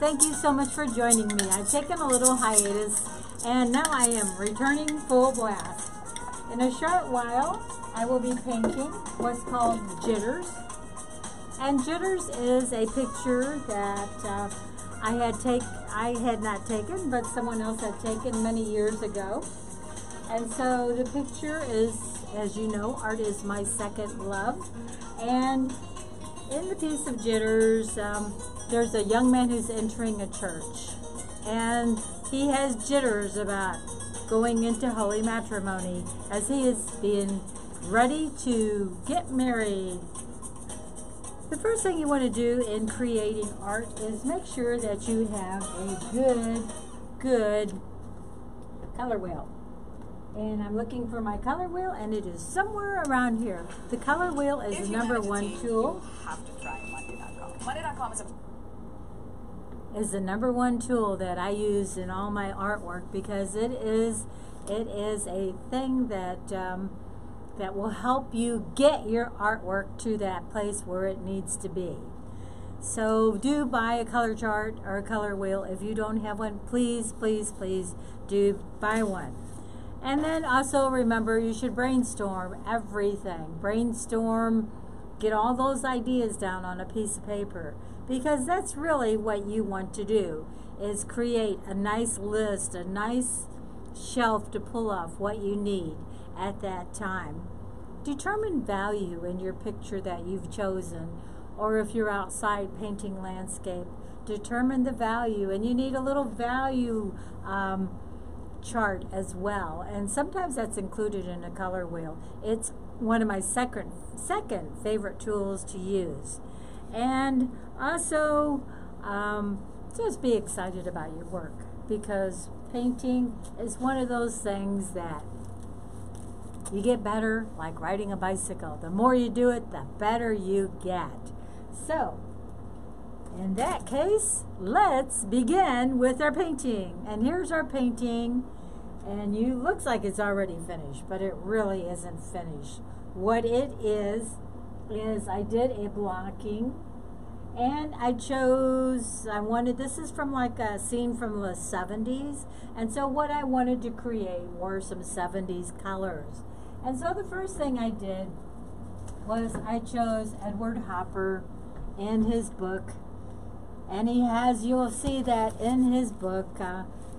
Thank you so much for joining me. I've taken a little hiatus, and now I am returning full blast. In a short while, I will be painting what's called Jitters. And Jitters is a picture that I had not taken, but someone else had taken many years ago. And so the picture is, as you know, art is my second love. And in the piece of Jitters, there's a young man who's entering a church. And he has jitters about going into holy matrimony as he is being ready to get married. The first thing you want to do in creating art is make sure that you have a good color wheel. And I'm looking for my color wheel, and it is somewhere around here. The color wheel is the number one tool. You have to try Monday.com. Monday.com is the number one tool that I use in all my artwork, because it is a thing that that will help you get your artwork to that place where it needs to be. So do buy a color chart or a color wheel. If you don't have one, please do buy one. And then also remember, you should brainstorm everything. Brainstorm, get all those ideas down on a piece of paper, because that's really what you want to do, is create a nice list, a nice shelf to pull off what you need at that time. Determine value in your picture that you've chosen, or if you're outside painting landscape, determine the value, and you need a little value chart as well, and sometimes that's included in a color wheel. It's one of my second favorite tools to use. And also just be excited about your work, because painting is one of those things that you get better, like riding a bicycle. The more you do it, the better you get. So in that case, let's begin with our painting. And here's our painting. And you looks like it's already finished, but it really isn't finished. What it is I did a blocking, and this is from like a scene from the 70s. And so what I wanted to create were some 70s colors. And so the first thing I did was I chose Edward Hopper in his book. And you'll see that in his book,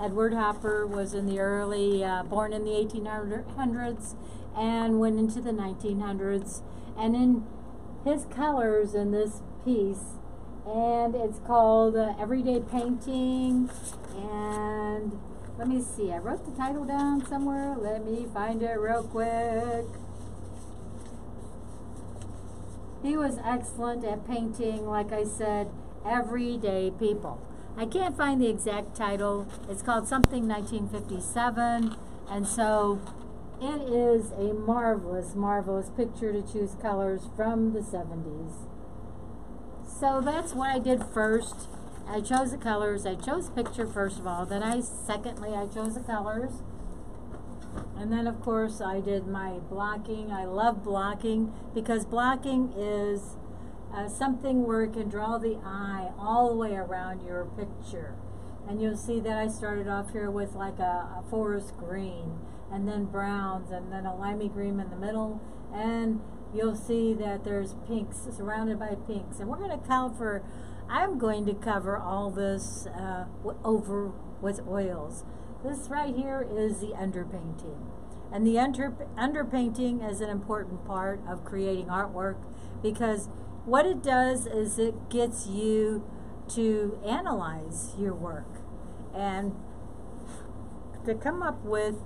Edward Hopper was in the born in the 1800s and went into the 1900s. And in his colors in this piece, and it's called Everyday Painting. And let me see, I wrote the title down somewhere. Let me find it real quick. He was excellent at painting, like I said, everyday people. I can't find the exact title. It's called something 1957, and so it is a marvelous picture to choose colors from the 70s. So that's what I did first. I chose the colors. I chose picture first of all. Then secondly I chose the colors. And then of course I did my blocking. I love blocking, because blocking is something where it can draw the eye all the way around your picture. And you'll see that I started off here with like a forest green, and then browns, and then a limey green in the middle, and you'll see that there's pinks surrounded by pinks. And I'm going to cover all this over with oils. This right here is the underpainting. And the underpainting is an important part of creating artwork, because what it does is it gets you to analyze your work and to come up with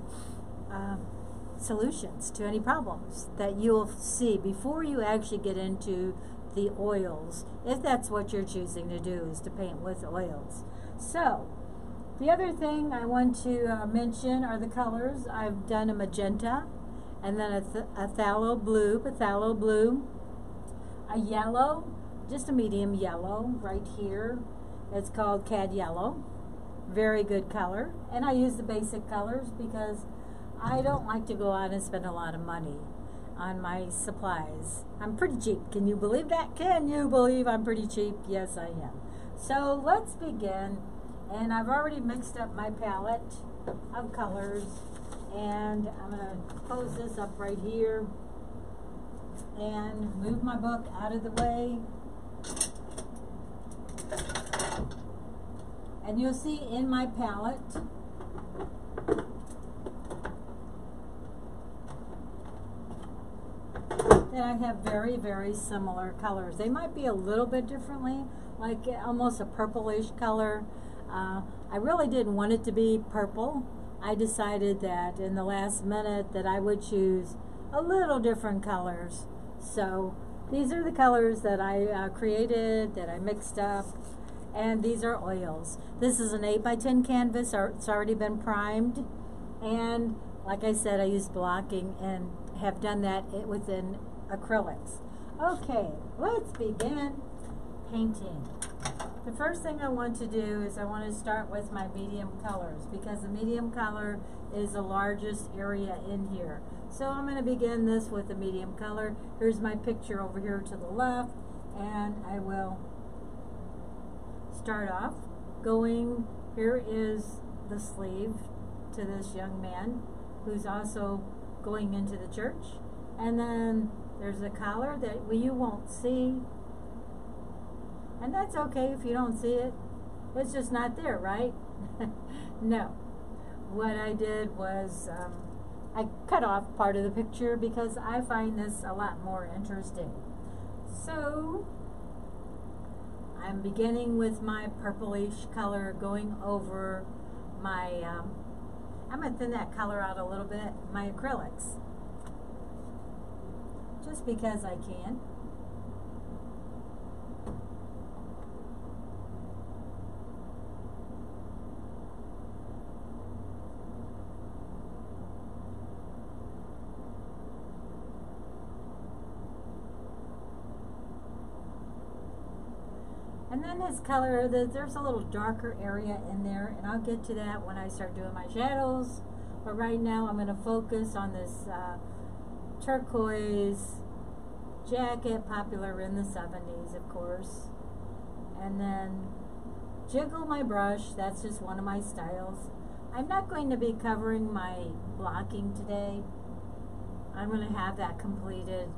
solutions to any problems that you'll see before you actually get into the oils, if that's what you're choosing to do, is to paint with oils. So the other thing I want to mention are the colors. I've done a magenta, and then a phthalo blue, a yellow, just a medium yellow right here. It's called Cad Yellow. Very good color. And I use the basic colors because I don't like to go out and spend a lot of money on my supplies. I'm pretty cheap. Can you believe that? Can you believe I'm pretty cheap? Yes, I am. So let's begin. And I've already mixed up my palette of colors. And I'm going to close this up right here and move my book out of the way. And you'll see in my palette that I have very, very similar colors. They might be a little bit differently, like almost a purplish color. I really didn't want it to be purple. I decided that in the last minute that I would choose a little different colors. So these are the colors that I created, that I mixed up, and these are oils. This is an 8x10 canvas. It's already been primed, and like I said, I used blocking and have done that within acrylics. Okay, let's begin painting. The first thing I want to do is I want to start with my medium colors, because the medium color is the largest area in here. So I'm going to begin this with the medium color. Here's my picture over here to the left, and I will start off going, here is the sleeve to this young man who's also going into the church. And then there's a collar that you won't see. And that's okay if you don't see it. It's just not there, right? No. What I did was I cut off part of the picture because I find this a lot more interesting. So I'm beginning with my purplish color going over my, I'm going to thin that color out a little bit, my acrylics. Just because I can. And then this color, there's a little darker area in there, and I'll get to that when I start doing my shadows. But right now I'm going to focus on this turquoise jacket, popular in the 70s, of course. And then jiggle my brush. That's just one of my styles. I'm not going to be covering my blocking today. I'm going to have that completed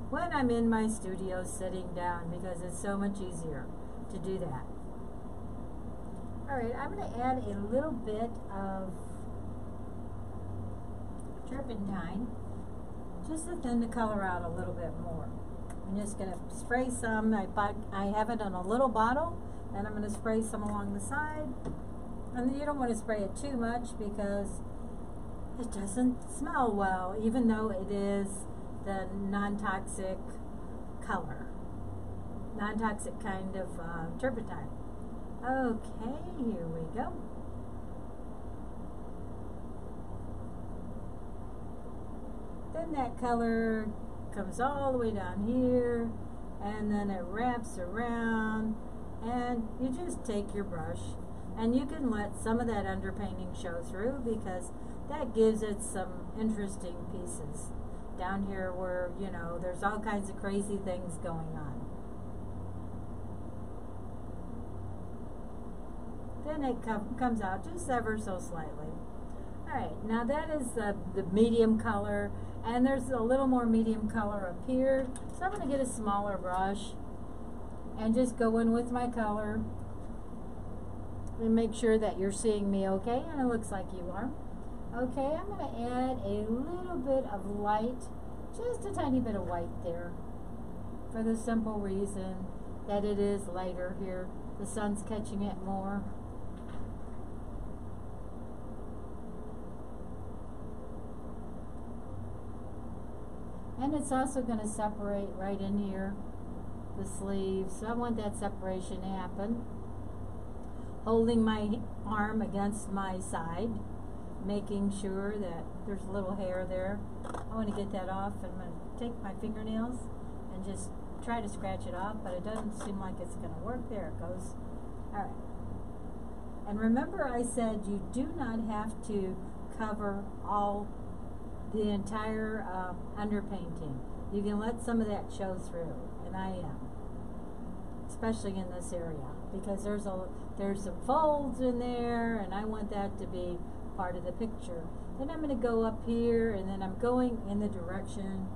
when I'm in my studio sitting down, because it's so much easier to do that. Alright, I'm going to add a little bit of turpentine just to thin the color out a little bit more. I'm just going to spray some. I have it in a little bottle, and I'm going to spray some along the side. And you don't want to spray it too much because it doesn't smell well, even though it is the non-toxic color, non-toxic kind of turpentine. Okay, here we go. Then that color comes all the way down here, and then it wraps around, and you just take your brush, and you can let some of that underpainting show through, because that gives it some interesting pieces down here where, you know, there's all kinds of crazy things going on. Then it comes out just ever so slightly. Alright, now that is the medium color, and there's a little more medium color up here. So I'm going to get a smaller brush and just go in with my color and make sure that you're seeing me okay, and it looks like you are. Okay, I'm going to add a little bit of light, just a tiny bit of white there, for the simple reason that it is lighter here. The sun's catching it more. And it's also going to separate right in here, the sleeves. So I want that separation to happen. Holding my arm against my side, making sure that there's a little hair there. I want to get that off, and I'm going to take my fingernails and just try to scratch it off, but it doesn't seem like it's going to work. There it goes. Alright. And remember, I said you do not have to cover the entire underpainting. You can let some of that show through, and I am. especially in this area, because there's some folds in there, and I want that to be part of the picture. Then I'm going to go up here, and then I'm going in the direction.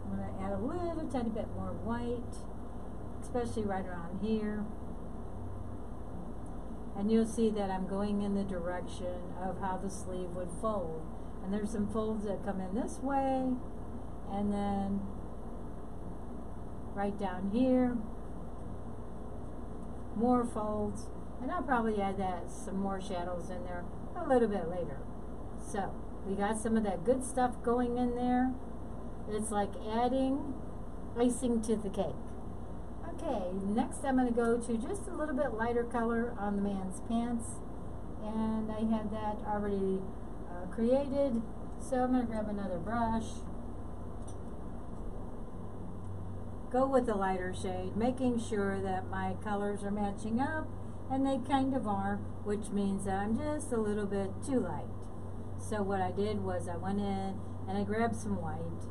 I'm going to add a little tiny bit more white, especially right around here. And you'll see that I'm going in the direction of how the sleeve would fold. And there's some folds that come in this way, and then right down here, more folds. And I'll probably add some more shadows in there a little bit later. So we got some of that good stuff going in there. It's like adding icing to the cake. Okay, next I'm going to go to just a little bit lighter color on the man's pants, and I had that already created, so I'm going to grab another brush, go with the lighter shade, making sure that my colors are matching up, and they kind of are, which means that I'm just a little bit too light. So what I did was I went in and I grabbed some white,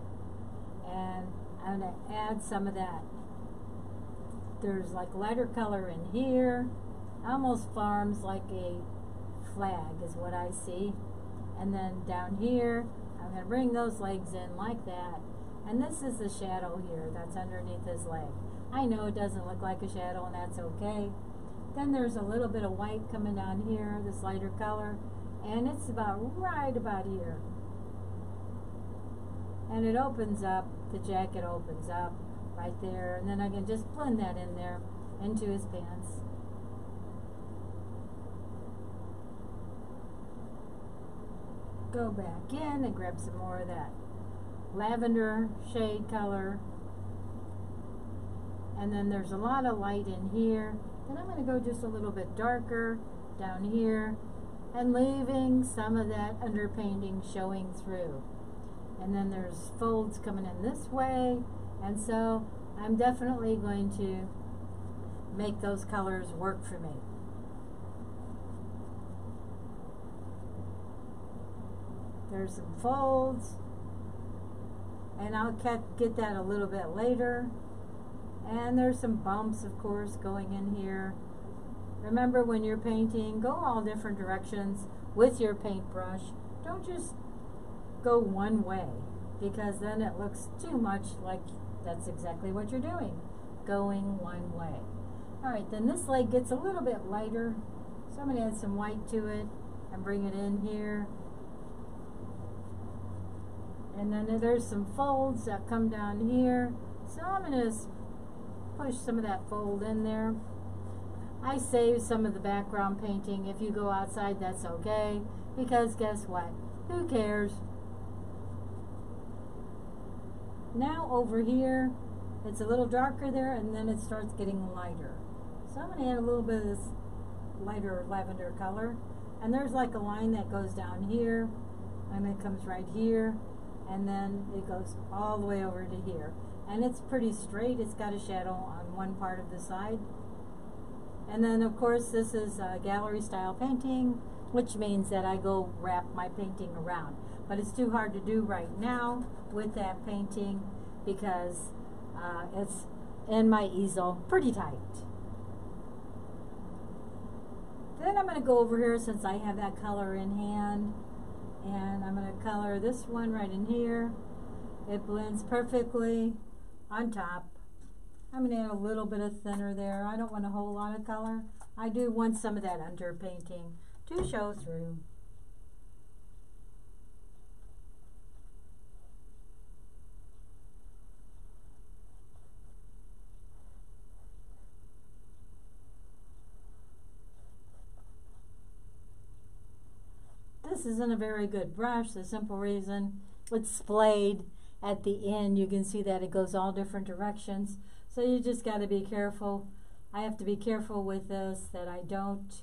and I'm going to add some of that. There's like lighter color in here, almost forms like a flag is what I see. And then down here, I'm going to bring those legs in like that. And this is the shadow here that's underneath his leg. I know it doesn't look like a shadow, and that's okay. Then there's a little bit of white coming down here, this lighter color, and it's right about here. And it opens up, the jacket opens up right there, and then I can just blend that in there into his pants. Go back in and grab some more of that lavender shade color, and then there's a lot of light in here. Then I'm going to go just a little bit darker down here and leaving some of that underpainting showing through. And then there's folds coming in this way, and so I'm definitely going to make those colors work for me. There's some folds, and I'll get that a little bit later. And there's some bumps, of course, going in here. Remember, when you're painting, go all different directions with your paintbrush. Don't just go one way, because then it looks too much like that's exactly what you're doing, going one way. Alright, then this leg gets a little bit lighter, so I'm going to add some white to it and bring it in here. And then there's some folds that come down here, so I'm going to push some of that fold in there. I saved some of the background painting. If you go outside, that's okay, because guess what? Who cares? Now over here, it's a little darker there, and then it starts getting lighter. So I'm going to add a little bit of this lighter lavender color. And there's like a line that goes down here, and it comes right here, and then it goes all the way over to here. And it's pretty straight. It's got a shadow on one part of the side. And then, of course, this is a gallery style painting, which means that I go wrap my painting around. But it's too hard to do right now with that painting because it's in my easel pretty tight. Then I'm going to go over here, since I have that color in hand, and I'm going to color this one right in here. It blends perfectly on top. I'm going to add a little bit of thinner there. I don't want a whole lot of color. I do want some of that underpainting to show through. This isn't a very good brush. The simple reason it's splayed at the end. You can see that it goes all different directions. So you just got to be careful. I have to be careful with this that I don't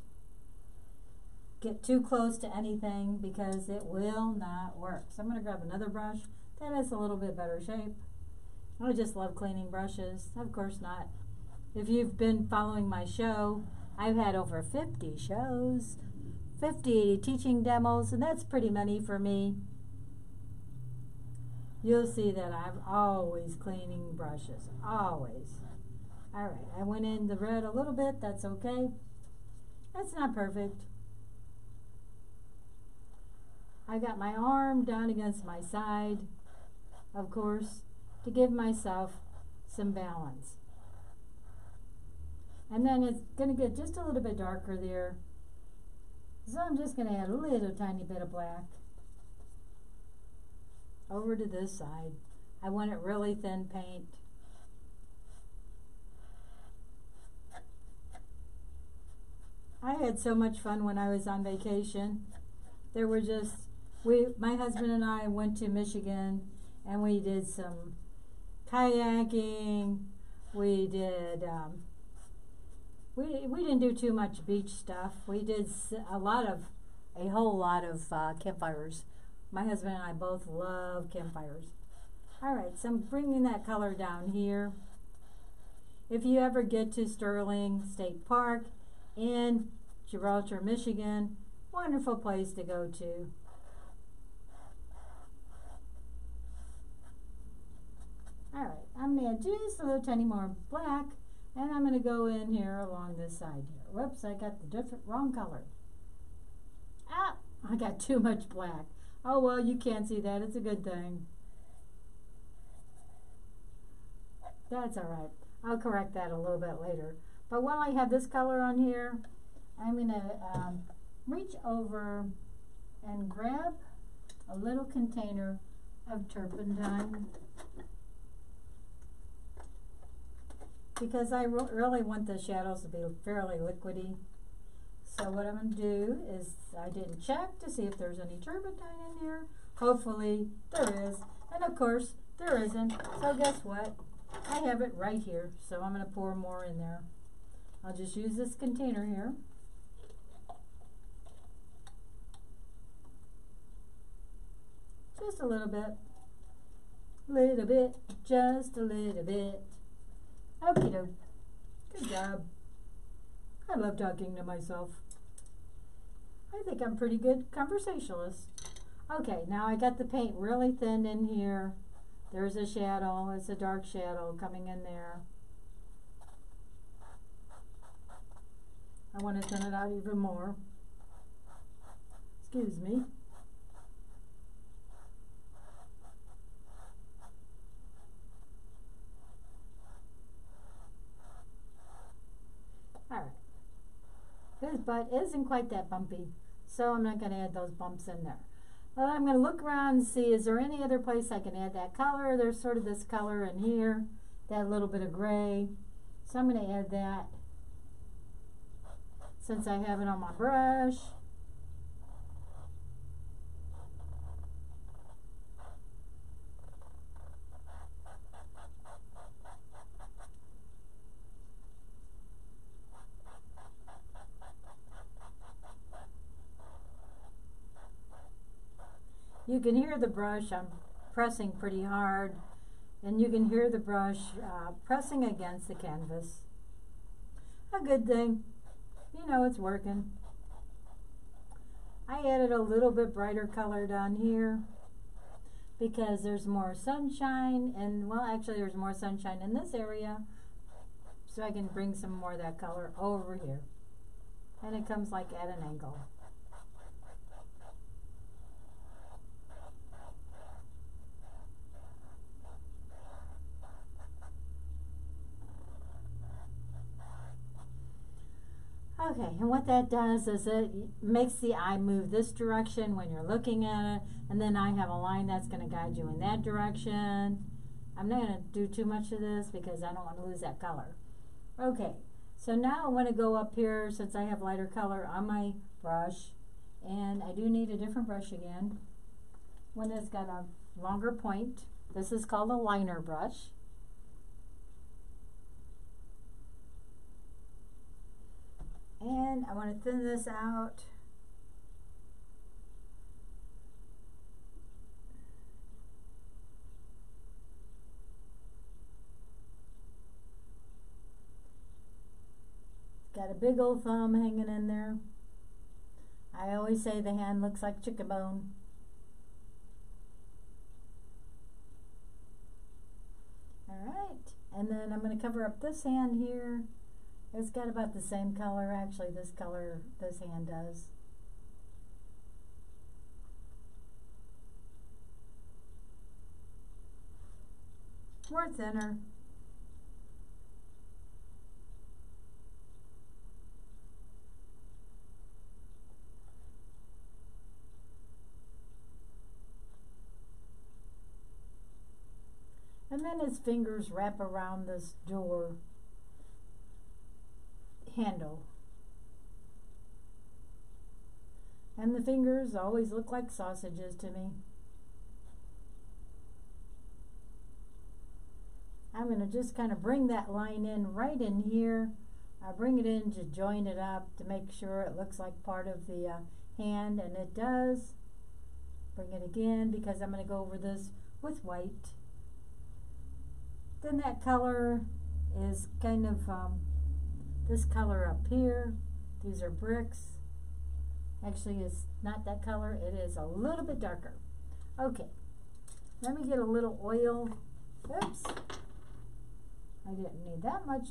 get too close to anything, because it will not work. So I'm going to grab another brush that has a little bit better shape. I just love cleaning brushes. Of course not. If you've been following my show, I've had over 50 shows, 50 teaching demos, and that's pretty many for me. You'll see that I'm always cleaning brushes, always. Alright, I went in the red a little bit, that's okay. That's not perfect. I got my arm down against my side, of course, to give myself some balance. And then it's going to get just a little bit darker there. So I'm just going to add a little tiny bit of black over to this side. I want it really thin paint. I had so much fun when I was on vacation. There were just, my husband and I went to Michigan and we did some kayaking. We did, we didn't do too much beach stuff. We did a whole lot of campfires. My husband and I both love campfires. Alright, so I'm bringing that color down here. If you ever get to Sterling State Park in Gibraltar, Michigan, wonderful place to go to. Alright, I'm going to add just a little tiny more black, and I'm going to go in here along this side here. Whoops, I got the wrong color. Ah, I got too much black. Oh well, you can't see that. It's a good thing. That's alright. I'll correct that a little bit later. But while I have this color on here, I'm going to reach over and grab a little container of turpentine, because I really want the shadows to be fairly liquidy. So what I'm going to do is, I didn't check to see if there's any turpentine in here. Hopefully there is. And of course there isn't. So guess what? I have it right here. So I'm going to pour more in there. I'll just use this container here. Just a little bit. Just a little bit. Okie doke. Good job. I love talking to myself. I think I'm a pretty good conversationalist. Okay, now I got the paint really thin in here. There's a shadow. It's a dark shadow coming in there. I want to thin it out even more. Excuse me. Alright. This butt isn't quite that bumpy, so I'm not going to add those bumps in there. Well, I'm going to look around and see, is there any other place I can add that color? There's sort of this color in here, that little bit of gray. So I'm going to add that since I have it on my brush. You can hear the brush, I'm pressing pretty hard, and you can hear the brush pressing against the canvas. A good thing, you know it's working. I added a little bit brighter color down here because there's more sunshine, and well, actually there's more sunshine in this area, so I can bring some more of that color over here. And it comes like at an angle. Okay, and what that does is it makes the eye move this direction when you're looking at it, and then I have a line that's going to guide you in that direction. I'm not going to do too much of this because I don't want to lose that color. Okay, so now I want to go up here since I have lighter color on my brush, and I do need a different brush again, one that's got a longer point. This is called a liner brush. And I want to thin this out. Got a big old thumb hanging in there. I always say the hand looks like chicken bone. Alright, And then I'm going to cover up this hand here. It's got about the same color, actually, this color, this hand does. More thinner. And then his fingers wrap around this door handle. And the fingers always look like sausages to me. I'm going to just kind of bring that line in right in here. I bring it in to join it up to make sure it looks like part of the hand, and it does. Bring it again because I'm going to go over this with white. Then that color is kind of this color up here. These are bricks. Actually, it's not that color. It is a little bit darker. Okay, let me get a little oil. Oops, I didn't need that much.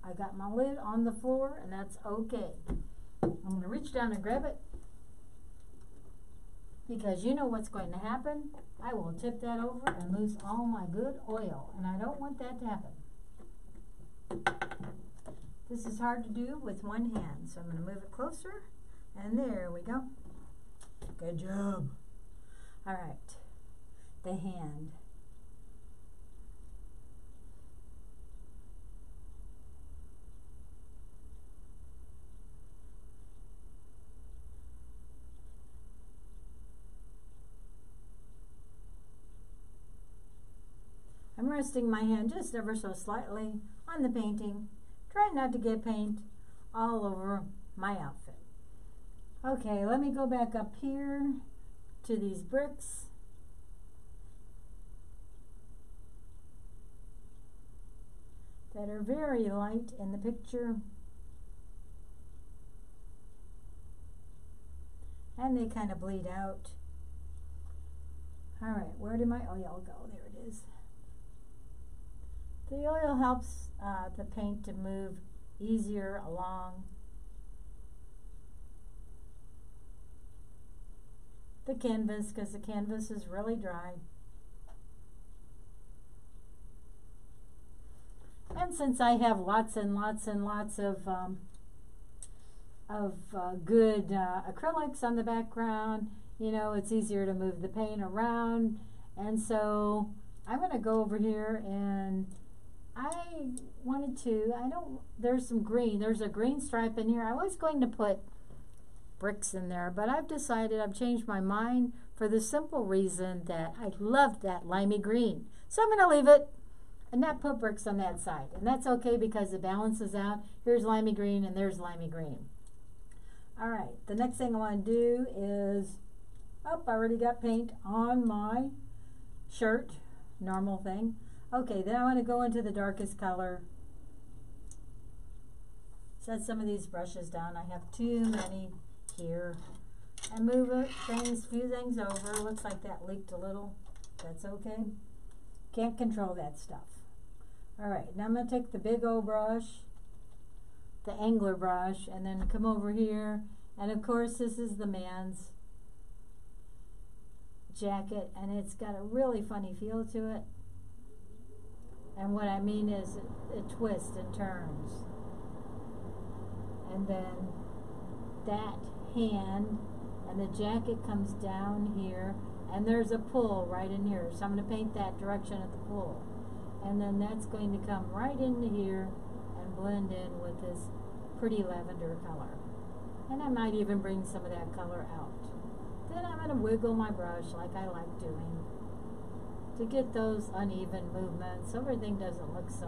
I got my lid on the floor, and that's okay. I'm going to reach down and grab it because you know what's going to happen. I will tip that over and lose all my good oil, and I don't want that to happen. This is hard to do with one hand, so I'm going to move it closer, and there we go. Good job. All right, the hand. I'm resting my hand just ever so slightly on the painting, trying not to get paint all over my outfit. Okay, let me go back up here to these bricks. That are very light in the picture. And they kind of bleed out. All right, where did my oil go? There it is. The oil helps the paint to move easier along the canvas because the canvas is really dry. And since I have lots and lots and lots of good acrylics on the background, you know, it's easier to move the paint around. And so I'm going to go over here, and there's some green. There's a green stripe in here. I was going to put bricks in there, but I've changed my mind for the simple reason that I love that limey green. So I'm going to leave it and not put bricks on that side. And that's okay because it balances out. Here's limey green and there's limey green. All right, the next thing I want to do is, I already got paint on my shirt, normal thing. Okay, then I want to go into the darkest color. Set some of these brushes down. I have too many here. And move it, few things over. Looks like that leaked a little. That's okay. Can't control that stuff. All right, now I'm going to take the big old brush, the angler brush, and then come over here. And of course, this is the man's jacket, and it's got a really funny feel to it. And what I mean is it twists and turns. And then that hand and the jacket comes down here, and there's a pull right in here. So I'm going to paint that direction at the pull. And then that's going to come right into here and blend in with this pretty lavender color. And I might even bring some of that color out. Then I'm going to wiggle my brush like I like doing to get those uneven movements so everything doesn't look so